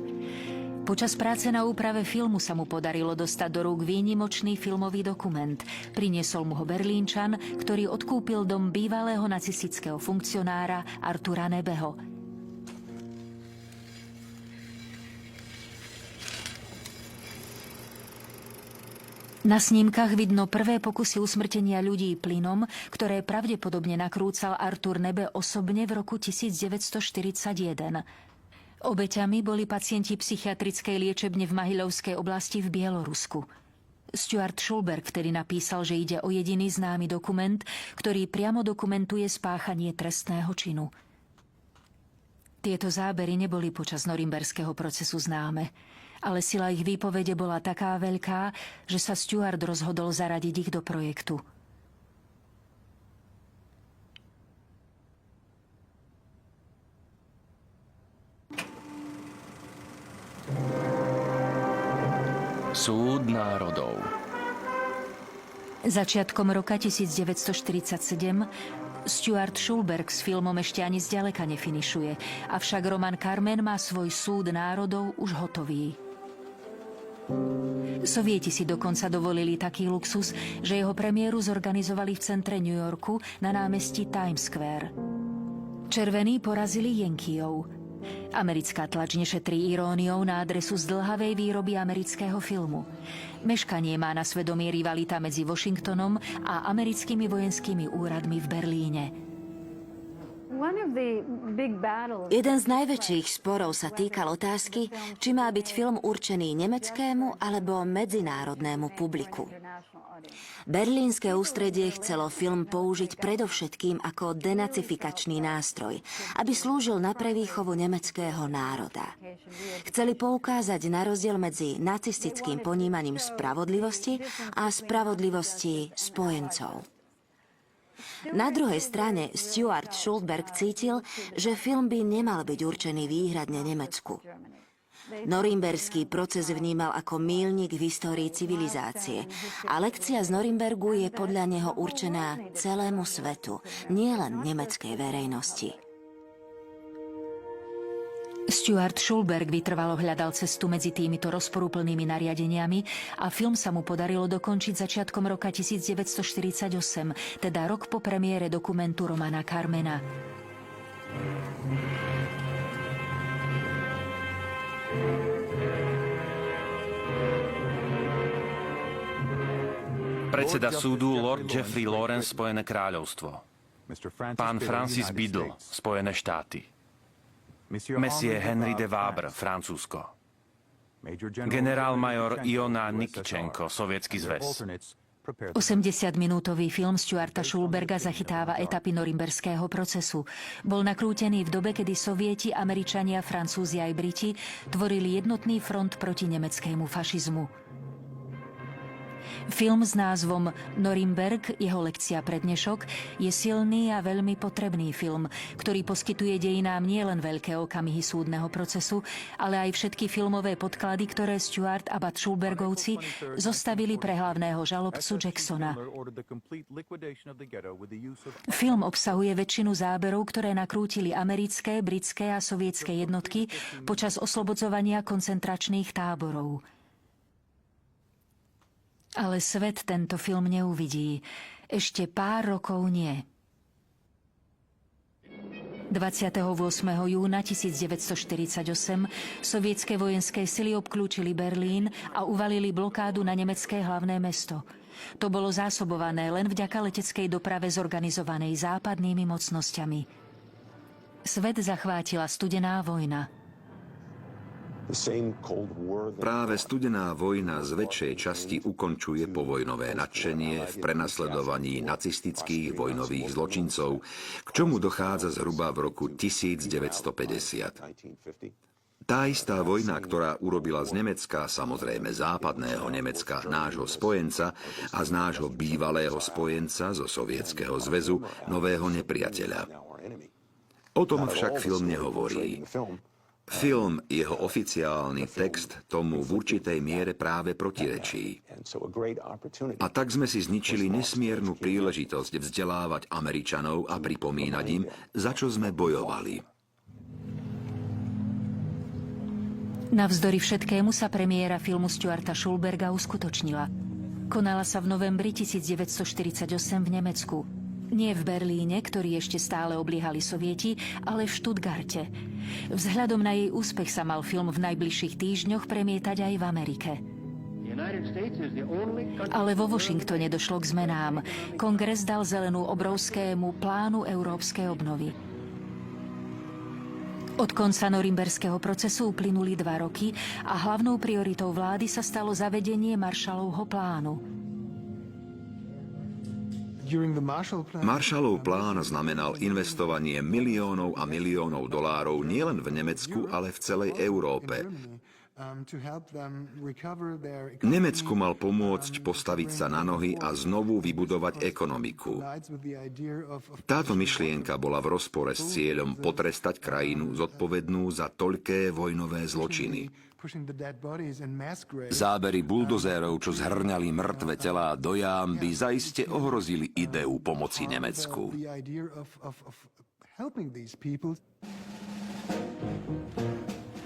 Počas práce na úprave filmu sa mu podarilo dostať do rúk výnimočný filmový dokument. Priniesol mu ho Berlínčan, ktorý odkúpil dom bývalého nacistického funkcionára Artura Nebeho. Na snímkach vidno prvé pokusy usmrtenia ľudí plynom, ktoré pravdepodobne nakrúcal Artur Nebe osobne v roku 1941. Obeťami boli pacienti psychiatrickej liečebne v Mahilovskej oblasti v Bielorusku. Stuart Schulberg vtedy napísal, že ide o jediný známy dokument, ktorý priamo dokumentuje spáchanie trestného činu. Tieto zábery neboli počas norimberského procesu známe, ale sila ich výpovede bola taká veľká, že sa Stuart rozhodol zaradiť ich do projektu. Súd národov. Začiatkom roka 1947 Stuart Schulberg s filmom ešte ani zďaleka nefinišuje, avšak Roman Karmen má svoj súd národov už hotový. Sovieti si dokonca dovolili taký luxus, že jeho premiéru zorganizovali v centre New Yorku na námestí Times Square. Červení porazili Jenkijov. Americká tlač nešetrí iróniou na adresu zdĺhavej výroby amerického filmu. Meškanie má na svedomí rivalita medzi Washingtonom a americkými vojenskými úradmi v Berlíne. Jeden z najväčších sporov sa týkal otázky, či má byť film určený nemeckému alebo medzinárodnému publiku. Berlínske ústredie chcelo film použiť predovšetkým ako denacifikačný nástroj, aby slúžil na prevýchovu nemeckého národa. Chceli poukázať na rozdiel medzi nacistickým ponímaním spravodlivosti a spravodlivosti spojencov. Na druhej strane Stuart Schulberg cítil, že film by nemal byť určený výhradne Nemecku. Norimberský proces vnímal ako míľnik v histórii civilizácie a lekcia z Norimbergu je podľa neho určená celému svetu, nielen nemeckej verejnosti. Stuart Schulberg vytrvalo hľadal cestu medzi týmito rozporúplnými nariadeniami a film sa mu podarilo dokončiť začiatkom roka 1948, teda rok po premiére dokumentu Romana Carmena. Predseda súdu Lord Jeffrey Lawrence, Spojené kráľovstvo. Pán Francis Biddle, Spojené štáty. Messie Henry de Wabre, Francúzsko. Generál-major Iona Nikičenko, Sovietsky zväz. 80-minútový film Stuarta Schulberga zachytáva etapy norimberského procesu. Bol nakrútený v dobe, kedy Sovieti, Američania, Francúzi aj Briti tvorili jednotný front proti nemeckému fašizmu. Film s názvom Norimberg, jeho lekcia pre dnešok, je silný a veľmi potrebný film, ktorý poskytuje dejinám nielen veľké okamihy súdneho procesu, ale aj všetky filmové podklady, ktoré Stuart a Bud Schulbergovci zostavili pre hlavného žalobcu Jacksona. Film obsahuje väčšinu záberov, ktoré nakrútili americké, britské a sovietské jednotky počas oslobodzovania koncentračných táborov. Ale svet tento film neuvidí. Ešte pár rokov nie. 28. júna 1948 sovietske vojenské sily obklúčili Berlín a uvalili blokádu na nemecké hlavné mesto. To bolo zásobované len vďaka leteckej doprave zorganizovanej západnými mocnosťami. Svet zachvátila studená vojna. Práve studená vojna z väčšej časti ukončuje povojnové nadšenie v prenasledovaní nacistických vojnových zločincov, k čomu dochádza zhruba v roku 1950. Tá istá vojna, ktorá urobila z Nemecka, samozrejme západného Nemecka, nášho spojenca a z nášho bývalého spojenca zo Sovietskeho zväzu nového nepriateľa. O tom však film nehovorí. Film, jeho oficiálny text tomu v určitej miere práve protirečí. A tak sme si zničili nesmiernu príležitosť vzdelávať Američanov a pripomínať im, za čo sme bojovali. Navzdory všetkému sa premiéra filmu Stuarta Schulberga uskutočnila. Konala sa v novembri 1948 v Nemecku. Nie v Berlíne, ktorý ešte stále obliehali Sovieti, ale v Stuttgarte. Vzhľadom na jej úspech sa mal film v najbližších týždňoch premietať aj v Amerike. Ale vo Washingtone došlo k zmenám. Kongres dal zelenú obrovskému plánu európskej obnovy. Od konca norimberského procesu uplynuli 2 roky a hlavnou prioritou vlády sa stalo zavedenie Marshallovho plánu. Marshallov plán znamenal investovanie miliónov a miliónov dolárov nielen v Nemecku, ale v celej Európe. Nemecku mal pomôcť postaviť sa na nohy a znovu vybudovať ekonomiku. Táto myšlienka bola v rozpore s cieľom potrestať krajinu zodpovednú za toľké vojnové zločiny. Zábery buldozérov, čo zhrňali mŕtve telá do jám, by zaiste ohrozili ideu pomoci Nemecku.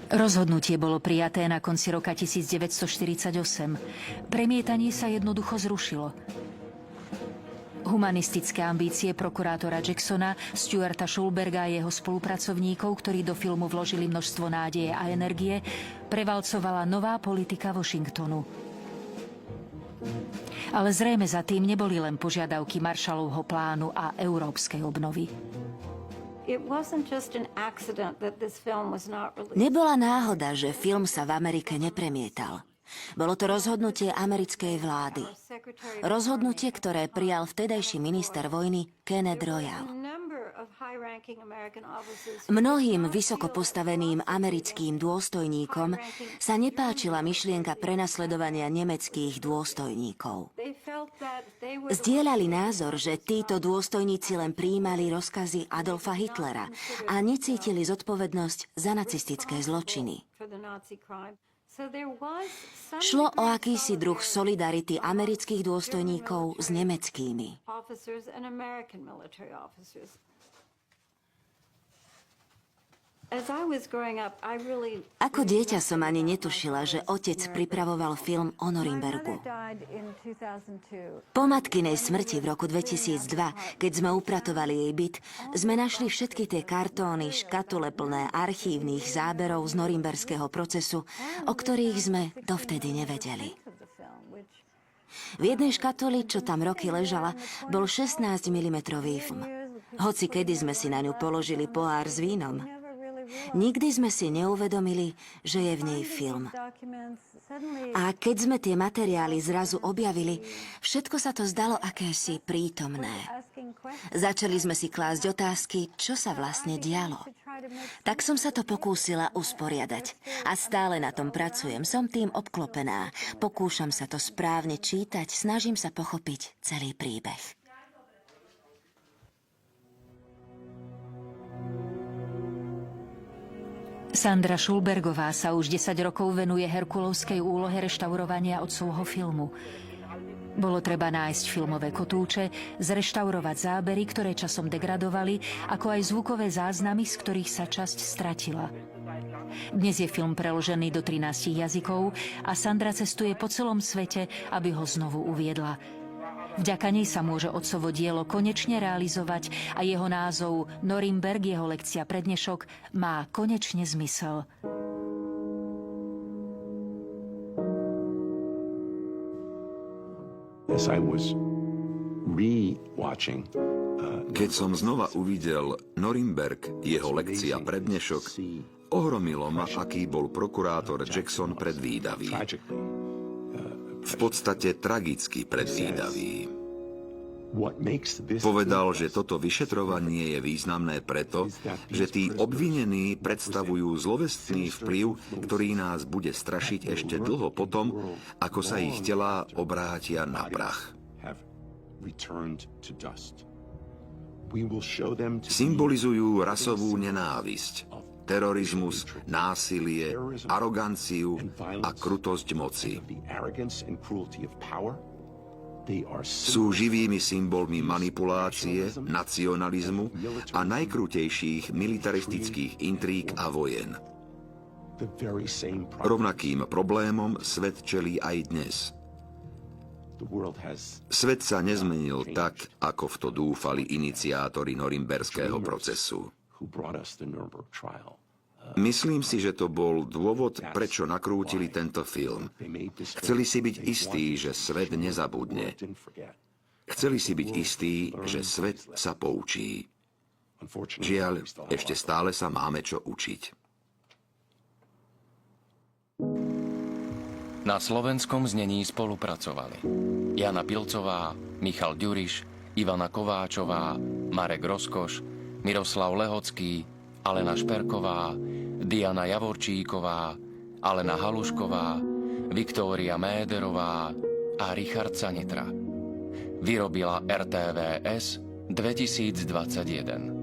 Rozhodnutie bolo prijaté na konci roka 1948. Premietanie sa jednoducho zrušilo. Humanistické ambície prokurátora Jacksona, Stuarta Schulberga a jeho spolupracovníkov, ktorí do filmu vložili množstvo nádeje a energie, prevalcovala nová politika Washingtonu. Ale zrejme za tým neboli len požiadavky Marshallovho plánu a európskej obnovy. Nebola náhoda, že film sa v Amerike nepremietal. Bolo to rozhodnutie americkej vlády. Rozhodnutie, ktoré prijal vtedajší minister vojny Kenneth Royal. Mnohým vysoko postaveným americkým dôstojníkom sa nepáčila myšlienka prenasledovania nemeckých dôstojníkov. Zdieľali názor, že títo dôstojníci len prijímali rozkazy Adolfa Hitlera a necítili zodpovednosť za nacistické zločiny. Šlo o akýsi druh solidarity amerických dôstojníkov s nemeckými. Ako dieťa som ani netušila, že otec pripravoval film o Norimbergu. Po matkinej smrti v roku 2002, keď sme upratovali jej byt, sme našli všetky tie kartóny, škatule plné archívnych záberov z norimberského procesu, o ktorých sme dovtedy nevedeli. V jednej škatuli, čo tam roky ležala, bol 16 mm film. Hoci kedy sme si na ňu položili pohár s vínom. Nikdy sme si neuvedomili, že je v nej film. A keď sme tie materiály zrazu objavili, všetko sa to zdalo akési prítomné. Začali sme si klásť otázky, čo sa vlastne dialo. Tak som sa to pokúsila usporiadať. A stále na tom pracujem, som tým obklopená. Pokúšam sa to správne čítať, snažím sa pochopiť celý príbeh. Sandra Schulbergová sa už 10 rokov venuje herkulovskej úlohe reštaurovania otcovho filmu. Bolo treba nájsť filmové kotúče, zreštaurovať zábery, ktoré časom degradovali, ako aj zvukové záznamy, z ktorých sa časť stratila. Dnes je film preložený do 13 jazykov a Sandra cestuje po celom svete, aby ho znovu uviedla. Vďaka nej sa môže otcovo dielo konečne realizovať a jeho názov Norimberg, jeho lekcia pre dnešok, má konečne zmysel. Keď som znova uvidel Norimberg, jeho lekcia pre dnešok, ohromilo ma, aký bol prokurátor Jackson predvídavý. V podstate tragicky predvídavý. Povedal, že toto vyšetrovanie je významné preto, že tí obvinení predstavujú zlovestný vplyv, ktorý nás bude strašiť ešte dlho potom, ako sa ich telá obrátia na prach. Symbolizujú rasovú nenávisť, terorizmus, násilie, aroganciu a krutosť moci. Sú živými symbolmi manipulácie, nacionalizmu a najkrutejších militaristických intríg a vojen. Rovnakým problémom svet čelí aj dnes. Svet sa nezmenil tak, ako v to dúfali iniciátori norimberského procesu. Myslím si, že to bol dôvod, prečo nakrútili tento film. Chceli si byť istí, že svet nezabudne. Chceli si byť istí, že svet sa poučí. Žiaľ, ešte stále sa máme čo učiť. Na slovenskom znení spolupracovali Jana Pilcová, Michal Ďuriš, Ivana Kováčová, Marek Rozkoš, Miroslav Lehocký, Alena Šperková, Diana Javorčíková, Alena Halušková, Viktória Méderová a Richard Sanitra. Vyrobila RTVS 2021.